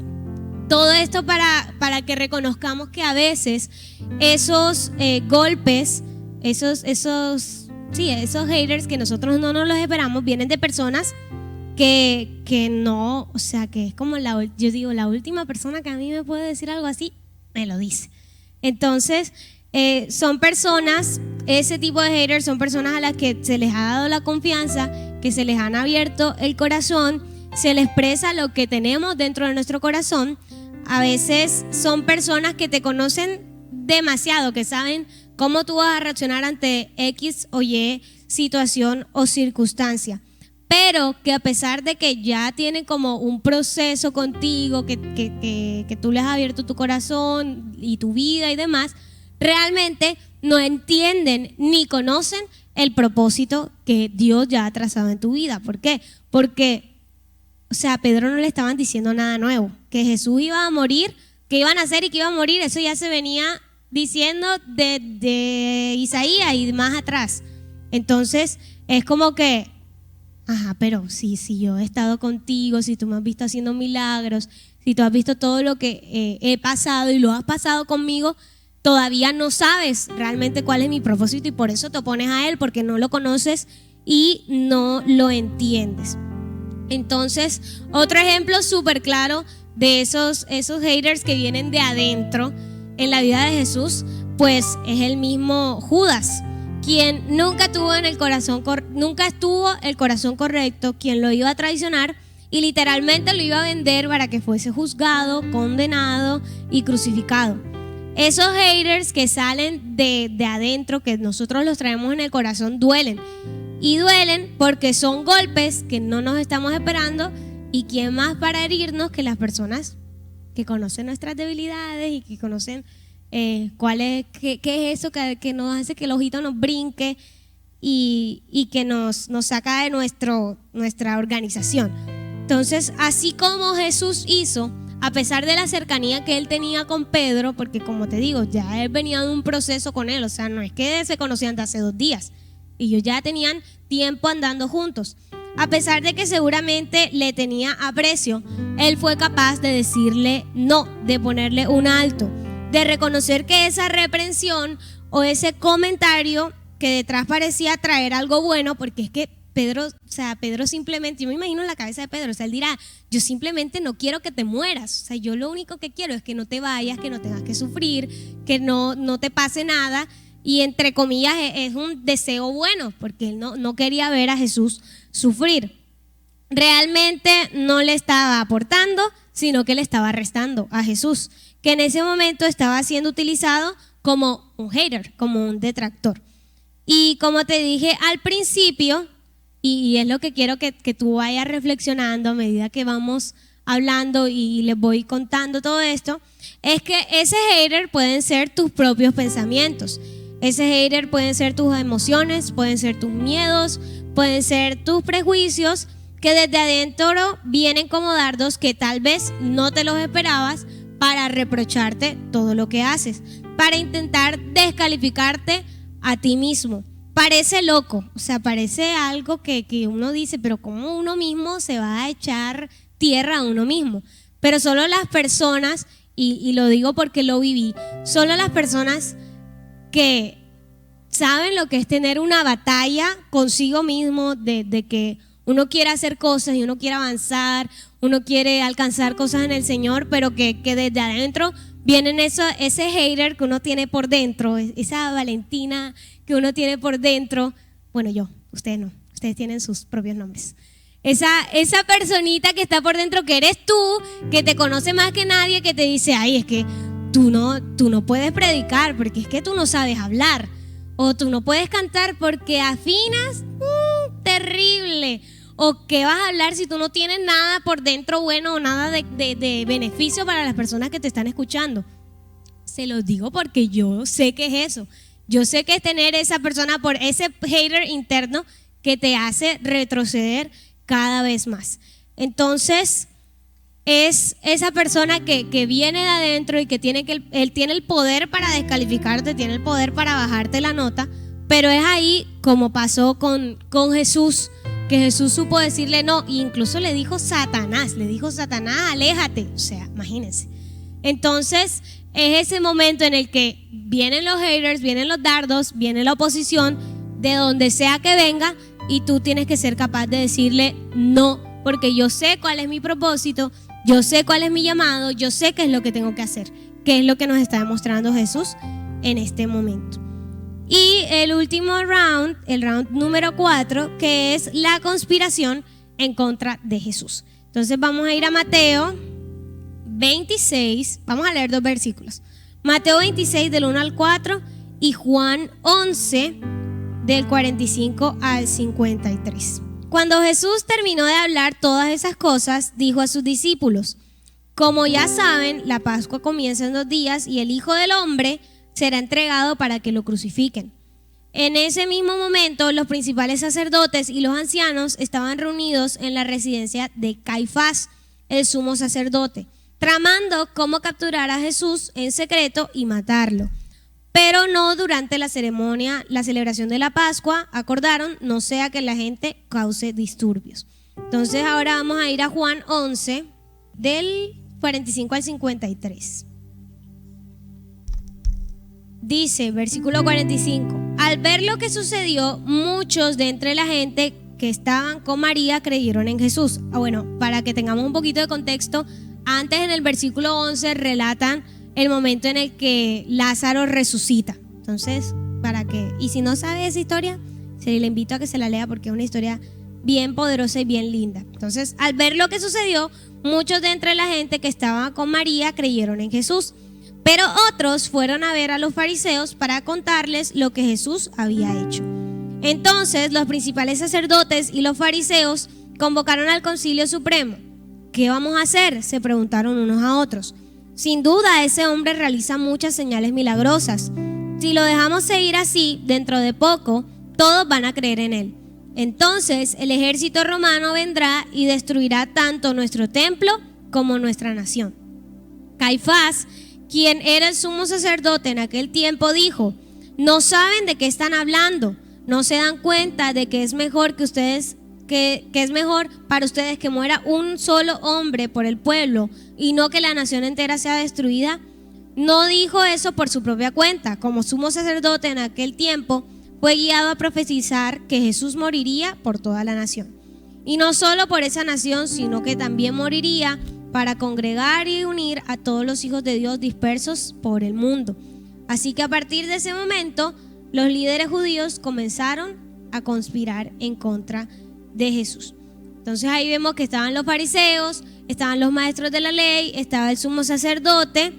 todo esto para que reconozcamos que a veces esos golpes, esos haters que nosotros no nos los esperamos, vienen de personas que no, o sea, que es como yo digo, la última persona que a mí me puede decir algo así, me lo dice. Entonces, son personas, ese tipo de haters son personas a las que se les ha dado la confianza, que se les han abierto el corazón, se les expresa lo que tenemos dentro de nuestro corazón. A veces son personas que te conocen demasiado, que saben cómo tú vas a reaccionar ante X o Y situación o circunstancia, pero que a pesar de que ya tienen como un proceso contigo, que tú les has abierto tu corazón y tu vida y demás, realmente no entienden ni conocen el propósito que Dios ya ha trazado en tu vida. ¿Por qué? Porque o sea, a Pedro no le estaban diciendo nada nuevo, que Jesús iba a morir, que iban a hacer y que iba a morir, eso ya se venía diciendo de Isaías y más atrás. Entonces es como que, pero si yo he estado contigo, si tú me has visto haciendo milagros, si tú has visto todo lo que he pasado y lo has pasado conmigo, todavía no sabes realmente cuál es mi propósito y por eso te opones a él, porque no lo conoces y no lo entiendes. Entonces, otro ejemplo súper claro de esos haters que vienen de adentro en la vida de Jesús, pues es el mismo Judas, quien nunca estuvo el corazón correcto, quien lo iba a traicionar y literalmente lo iba a vender para que fuese juzgado, condenado y crucificado. Esos haters que salen de adentro, que nosotros los traemos en el corazón, duelen. Y duelen porque son golpes que no nos estamos esperando. ¿Y quién más para herirnos que las personas que conocen nuestras debilidades y que conocen qué es eso que nos hace que el ojito nos brinque y que nos saca de nuestra organización? Entonces, así como Jesús hizo, a pesar de la cercanía que él tenía con Pedro, porque como te digo, ya él venía de un proceso con él, o sea, no es que se conocían de hace 2 días. Ellos ya tenían tiempo andando juntos. A pesar de que seguramente le tenía aprecio, él fue capaz de decirle no, de ponerle un alto, de reconocer que esa reprensión o ese comentario que detrás parecía traer algo bueno, porque es que Pedro simplemente, yo me imagino en la cabeza de Pedro, o sea, él dirá, yo simplemente no quiero que te mueras, o sea, yo lo único que quiero es que no te vayas, que no tengas que sufrir, que no te pase nada. Y entre comillas es un deseo bueno, porque él no quería ver a Jesús sufrir. Realmente no le estaba aportando, sino que le estaba restando a Jesús, que en ese momento estaba siendo utilizado como un hater, como un detractor. Y como te dije al principio, y es lo que quiero que tú vayas reflexionando a medida que vamos hablando y les voy contando todo esto, es que ese hater pueden ser tus propios pensamientos. Ese hater pueden ser tus emociones, pueden ser tus miedos, pueden ser tus prejuicios que desde adentro vienen como dardos que tal vez no te los esperabas para reprocharte todo lo que haces, para intentar descalificarte a ti mismo. Parece loco, o sea, parece algo que uno dice, pero ¿cómo uno mismo se va a echar tierra a uno mismo? Pero solo las personas y lo digo porque lo viví, solo las personas que saben lo que es tener una batalla consigo mismo, de que uno quiere hacer cosas y uno quiere avanzar, uno quiere alcanzar cosas en el Señor, pero que desde adentro vienen ese hater que uno tiene por dentro, esa Valentina que uno tiene por dentro. Bueno, ustedes no, ustedes tienen sus propios nombres. Esa personita que está por dentro, que eres tú, que te conoce más que nadie, que te dice, ay, es que tú no puedes predicar porque es que tú no sabes hablar, o tú no puedes cantar porque afinas terrible, o que vas a hablar si tú no tienes nada por dentro bueno o nada de beneficio para las personas que te están escuchando. Se los digo porque yo sé que es eso. Yo sé que es tener esa persona, por ese hater interno que te hace retroceder cada vez más. Entonces es esa persona que viene de adentro y que él tiene el poder para descalificarte, tiene el poder para bajarte la nota, pero es ahí como pasó con Jesús, que Jesús supo decirle no, e incluso le dijo Satanás, aléjate, o sea, imagínense. Entonces es ese momento en el que vienen los haters, vienen los dardos, viene la oposición, de donde sea que venga, y tú tienes que ser capaz de decirle no, porque yo sé cuál es mi propósito, yo sé cuál es mi llamado, yo sé qué es lo que tengo que hacer, qué es lo que nos está demostrando Jesús en este momento. Y el último round, el round número 4, que es la conspiración en contra de Jesús. Entonces vamos a ir a Mateo 26, vamos a leer 2 versículos. Mateo 26 del 1 al 4 y Juan 11 del 45 al 53. Cuando Jesús terminó de hablar todas esas cosas, dijo a sus discípulos: como ya saben, la Pascua comienza en 2 días y el Hijo del Hombre será entregado para que lo crucifiquen. En ese mismo momento, los principales sacerdotes y los ancianos estaban reunidos en la residencia de Caifás, el sumo sacerdote, tramando cómo capturar a Jesús en secreto y matarlo. Pero no durante la celebración de la Pascua, acordaron, no sea que la gente cause disturbios. Entonces ahora vamos a ir a Juan 11, del 45 al 53. Dice, versículo 45: al ver lo que sucedió, muchos de entre la gente que estaban con María creyeron en Jesús. Bueno, para que tengamos un poquito de contexto, antes en el versículo 11 relatan el momento en el que Lázaro resucita. Entonces, y si no sabe esa historia, le invito a que se la lea porque es una historia bien poderosa y bien linda. Entonces, al ver lo que sucedió, muchos de entre la gente que estaba con María creyeron en Jesús, pero otros fueron a ver a los fariseos para contarles lo que Jesús había hecho. Entonces, los principales sacerdotes y los fariseos convocaron al Concilio Supremo. ¿Qué vamos a hacer?, se preguntaron unos a otros. Sin duda, ese hombre realiza muchas señales milagrosas. Si lo dejamos seguir así, dentro de poco, todos van a creer en él. Entonces, el ejército romano vendrá y destruirá tanto nuestro templo como nuestra nación. Caifás, quien era el sumo sacerdote en aquel tiempo, dijo: no saben de qué están hablando, no se dan cuenta de que es mejor que es mejor para ustedes que muera un solo hombre por el pueblo y no que la nación entera sea destruida. No dijo eso por su propia cuenta. Como sumo sacerdote en aquel tiempo, fue guiado a profetizar que Jesús moriría por toda la nación. Y no solo por esa nación, sino que también moriría para congregar y unir a todos los hijos de Dios dispersos por el mundo. Así que a partir de ese momento, los líderes judíos comenzaron a conspirar en contra de Jesús. Entonces ahí vemos que estaban los fariseos, estaban los maestros de la ley, estaba el sumo sacerdote,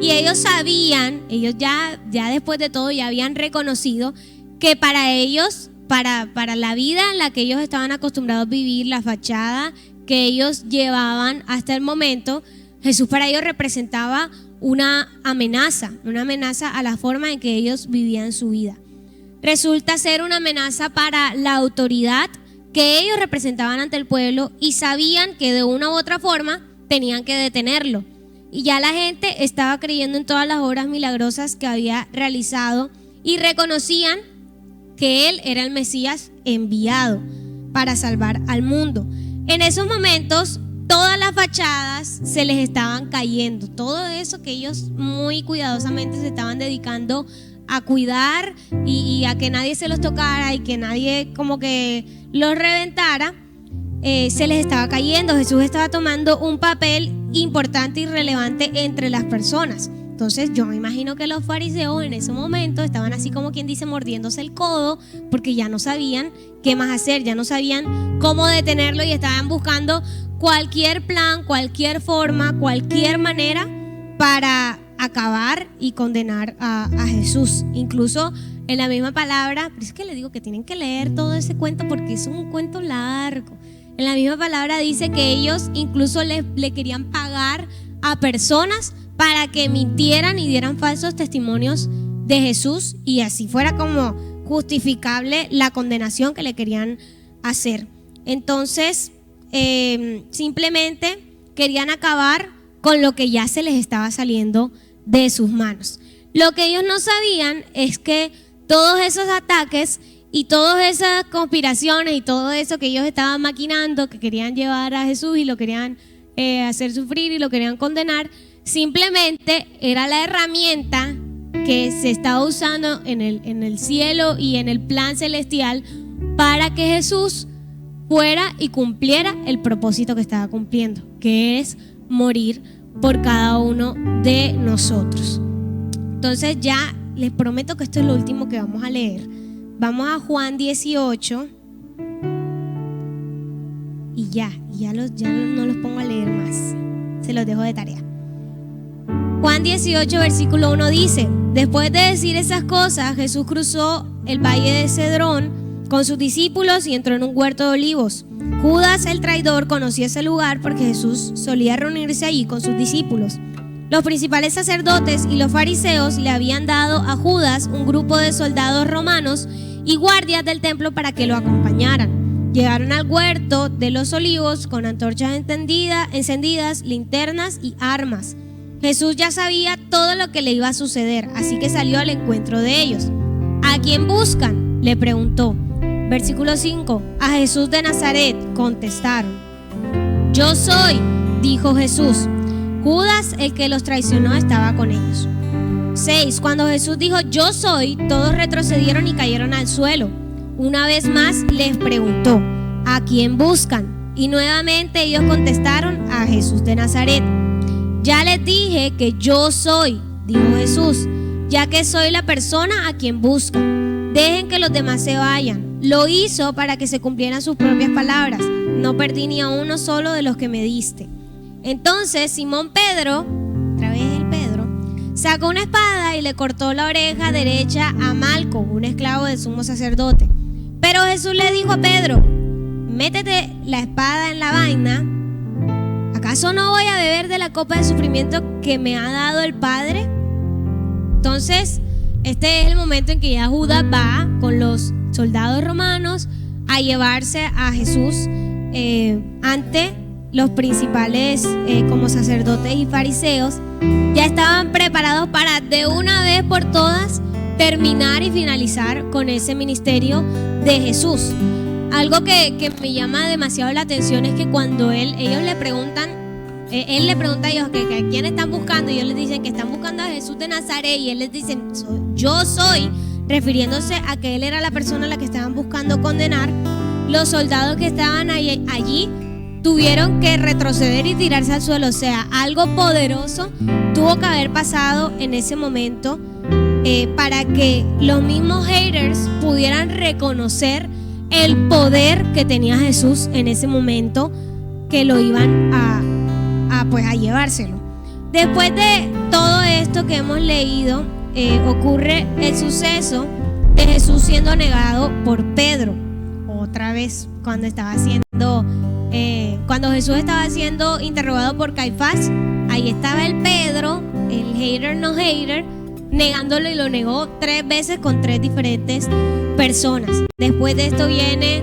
y ellos sabían, ellos ya después de todo ya habían reconocido que para ellos, para la vida en la que ellos estaban acostumbrados a vivir, la fachada que ellos llevaban hasta el momento, Jesús para ellos representaba una amenaza a la forma en que ellos vivían su vida. Resulta ser una amenaza para la autoridad que ellos representaban ante el pueblo, y sabían que de una u otra forma tenían que detenerlo. Y ya la gente estaba creyendo en todas las obras milagrosas que había realizado y reconocían que él era el Mesías enviado para salvar al mundo. En esos momentos, todas las fachadas se les estaban cayendo. Todo eso que ellos muy cuidadosamente se estaban dedicando a cuidar y a que nadie se los tocara y que nadie como que los reventara, se les estaba cayendo. Jesús estaba tomando un papel importante y relevante entre las personas. Entonces yo me imagino que los fariseos en ese momento estaban así como quien dice mordiéndose el codo, porque ya no sabían qué más hacer, ya no sabían cómo detenerlo y estaban buscando cualquier plan, cualquier forma, cualquier manera para acabar y condenar a Jesús. Incluso en la misma palabra, pero es que le digo que tienen que leer todo ese cuento porque es un cuento largo. En la misma palabra dice que ellos incluso le querían pagar a personas para que mintieran y dieran falsos testimonios de Jesús y así fuera como justificable la condenación que le querían hacer. Entonces simplemente querían acabar con lo que ya se les estaba saliendo de sus manos. Lo que ellos no sabían es que todos esos ataques y todas esas conspiraciones y todo eso que ellos estaban maquinando, que querían llevar a Jesús y lo querían hacer sufrir y lo querían condenar, simplemente era la herramienta que se estaba usando en el cielo y en el plan celestial para que Jesús fuera y cumpliera el propósito que estaba cumpliendo, que es morir por cada uno de nosotros. Entonces ya les prometo que esto es lo último que vamos a leer. Vamos a Juan 18 y ya no los pongo a leer más, se los dejo de tarea. Juan 18 versículo 1 dice: después de decir esas cosas, Jesús cruzó el valle de Cedrón con sus discípulos y entró en un huerto de olivos. Judas el traidor conocía ese lugar porque Jesús solía reunirse allí con sus discípulos. Los principales sacerdotes y los fariseos le habían dado a Judas un grupo de soldados romanos y guardias del templo para que lo acompañaran. Llegaron al huerto de los olivos con antorchas encendidas, linternas y armas. Jesús ya sabía todo lo que le iba a suceder, así que salió al encuentro de ellos. ¿A quién buscan?, le preguntó. Versículo 5: a Jesús de Nazaret, contestaron. Yo soy, dijo Jesús. Judas, el que los traicionó, estaba con ellos. 6: cuando Jesús dijo yo soy, todos retrocedieron y cayeron al suelo. Una vez más les preguntó: ¿a quién buscan? Y nuevamente ellos contestaron: a Jesús de Nazaret. Ya les dije que yo soy, dijo Jesús, ya que soy la persona a quien buscan. Dejen que los demás se vayan. Lo hizo para que se cumplieran sus propias palabras. No perdí ni a uno solo de los que me diste. Entonces Simón Pedro, otra vez el Pedro, sacó una espada y le cortó la oreja derecha a Malco, un esclavo del sumo sacerdote. Pero Jesús le dijo a Pedro: métete la espada en la vaina. ¿Acaso no voy a beber de la copa de sufrimiento que me ha dado el Padre? Entonces, este es el momento en que ya Judas va con los soldados romanos a llevarse a Jesús ante los principales como sacerdotes y fariseos. Ya estaban preparados para de una vez por todas terminar y finalizar con ese ministerio de Jesús. Algo que me llama demasiado la atención es que cuando él le pregunta a ellos que a quién están buscando, y ellos les dicen que están buscando a Jesús de Nazaret, y él les dice yo soy, refiriéndose a que él era la persona a la que estaban buscando condenar. Los soldados que estaban allí tuvieron que retroceder y tirarse al suelo. O sea, algo poderoso tuvo que haber pasado en ese momento para que los mismos haters pudieran reconocer el poder que tenía Jesús en ese momento, que lo iban a llevárselo. Después de todo esto que hemos leído, ocurre el suceso de Jesús siendo negado por Pedro. Otra vez, cuando Jesús estaba siendo interrogado por Caifás, ahí estaba el Pedro, el hater no hater, negándolo, y lo negó 3 veces con 3 diferentes personas. Después de esto viene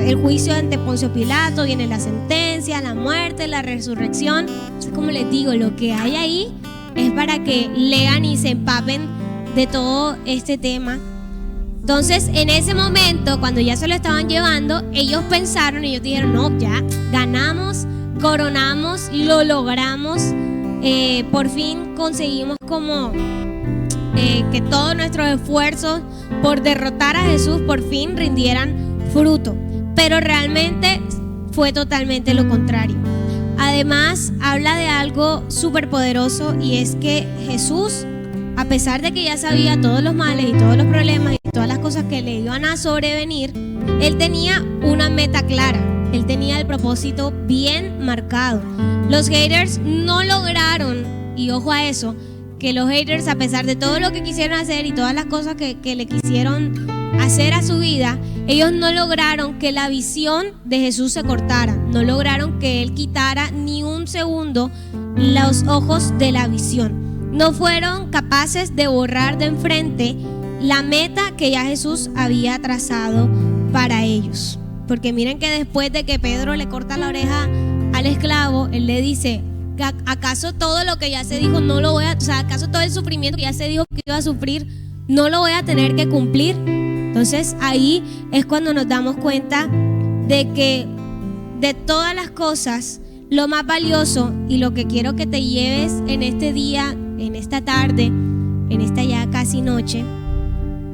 el juicio ante Poncio Pilato, viene la sentencia, la muerte, la resurrección. Entonces, como les digo, lo que hay ahí es para que lean y se empapen de todo este tema. Entonces, en ese momento, cuando ya se lo estaban llevando, ellos pensaron y ellos dijeron, no, ya ganamos, coronamos, lo logramos, por fin conseguimos como que todos nuestros esfuerzos por derrotar a Jesús por fin rindieran fruto. Pero realmente fue totalmente lo contrario. Además, habla de algo súper poderoso, y es que Jesús, a pesar de que ya sabía todos los males y todos los problemas y todas las cosas que le iban a sobrevenir, él tenía una meta clara, él tenía el propósito bien marcado. Los haters no lograron, y ojo a eso, que los haters, a pesar de todo lo que quisieron hacer y todas las cosas que le quisieron hacer a su vida, ellos no lograron que la visión de Jesús se cortara, no lograron que él quitara ni un segundo los ojos de la visión. No fueron capaces de borrar de enfrente la meta que ya Jesús había trazado para ellos. Porque miren que después de que Pedro le corta la oreja al esclavo, él le dice, ¿acaso todo lo que ya se dijo no lo voy a, o sea, acaso todo el sufrimiento que ya se dijo que iba a sufrir no lo voy a tener que cumplir? Entonces ahí es cuando nos damos cuenta de que de todas las cosas, lo más valioso y lo que quiero que te lleves en este día, en esta tarde, en esta ya casi noche,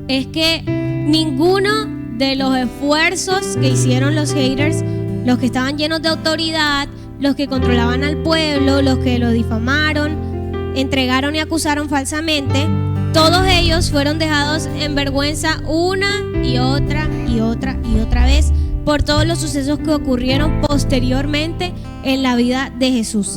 es que ninguno de los esfuerzos que hicieron los haters, los que estaban llenos de autoridad, los que controlaban al pueblo, los que lo difamaron, entregaron y acusaron falsamente, todos ellos fueron dejados en vergüenza una y otra y otra y otra vez por todos los sucesos que ocurrieron posteriormente en la vida de Jesús.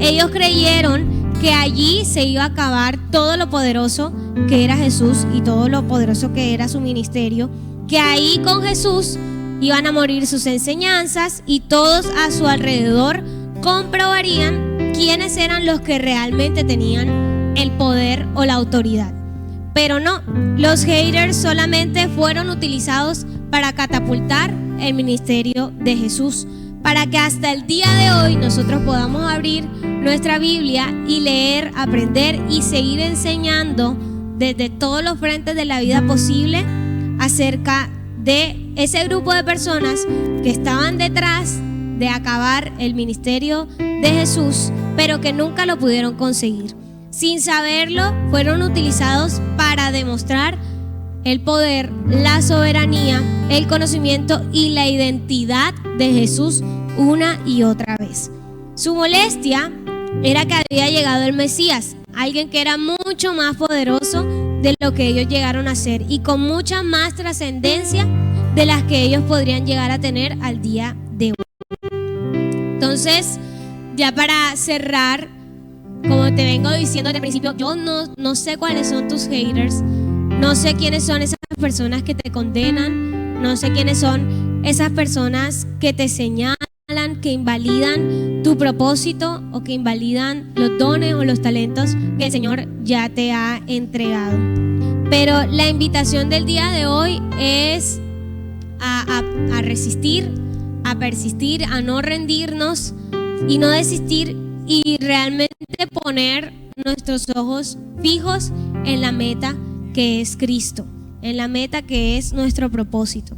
Ellos creyeron que allí se iba a acabar todo lo poderoso que era Jesús y todo lo poderoso que era su ministerio, que ahí con Jesús iban a morir sus enseñanzas y todos a su alrededor comprobarían quiénes eran los que realmente tenían el poder o la autoridad. Pero no, los haters solamente fueron utilizados para catapultar el ministerio de Jesús, para que hasta el día de hoy nosotros podamos abrir nuestra Biblia y leer, aprender y seguir enseñando desde todos los frentes de la vida posible acerca de ese grupo de personas que estaban detrás de acabar el ministerio de Jesús, pero que nunca lo pudieron conseguir. Sin saberlo, fueron utilizados para demostrar el poder, la soberanía, el conocimiento y la identidad de Jesús una y otra vez. Su molestia era que había llegado el Mesías, alguien que era mucho más poderoso de lo que ellos llegaron a ser y con mucha más trascendencia de las que ellos podrían llegar a tener al día de hoy. Entonces, ya para cerrar, como te vengo diciendo desde el principio, yo no sé cuáles son tus haters, no sé quiénes son esas personas que te condenan, no sé quiénes son esas personas que te señalan, que invalidan tu propósito o que invalidan los dones o los talentos que el Señor ya te ha entregado. Pero la invitación del día de hoy es a resistir, a persistir, a no rendirnos y no desistir, y realmente poner nuestros ojos fijos en la meta que es Cristo, en la meta que es nuestro propósito.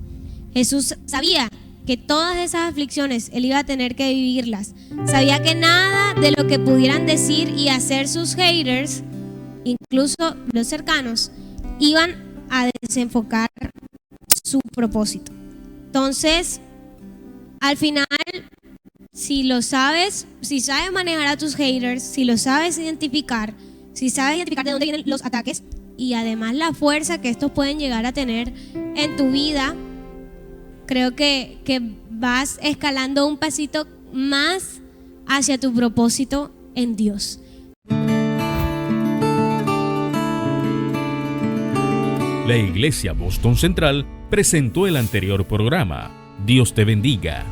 Jesús sabía que todas esas aflicciones Él iba a tener que vivirlas. Sabía que nada de lo que pudieran decir y hacer sus haters, incluso los cercanos, iban a desenfocar su propósito. Entonces, al final, si lo sabes, si sabes manejar a tus haters, si lo sabes identificar, si sabes identificar de dónde vienen los ataques y además la fuerza que estos pueden llegar a tener en tu vida, creo que vas escalando un pasito más hacia tu propósito en Dios. La Iglesia Boston Central presentó el anterior programa. Dios te bendiga.